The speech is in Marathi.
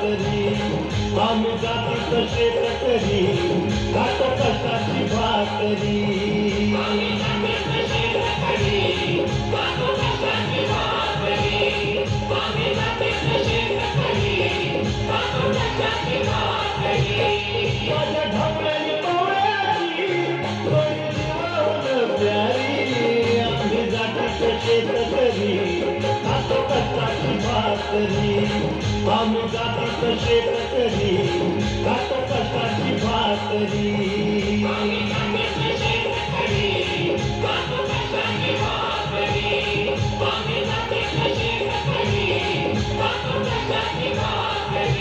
भाकरी आम्ही जातीचं शेतकरी खातो कष्टाची भाकरी माझ्या ढवळ्याने पोळ्याची थोडी जीवन प्यारी आम्ही जातीचं शेतकरी खातो कष्टाची भाकरी आम्ही जातीचं शेतकरी खातो कष्टाची भाकरी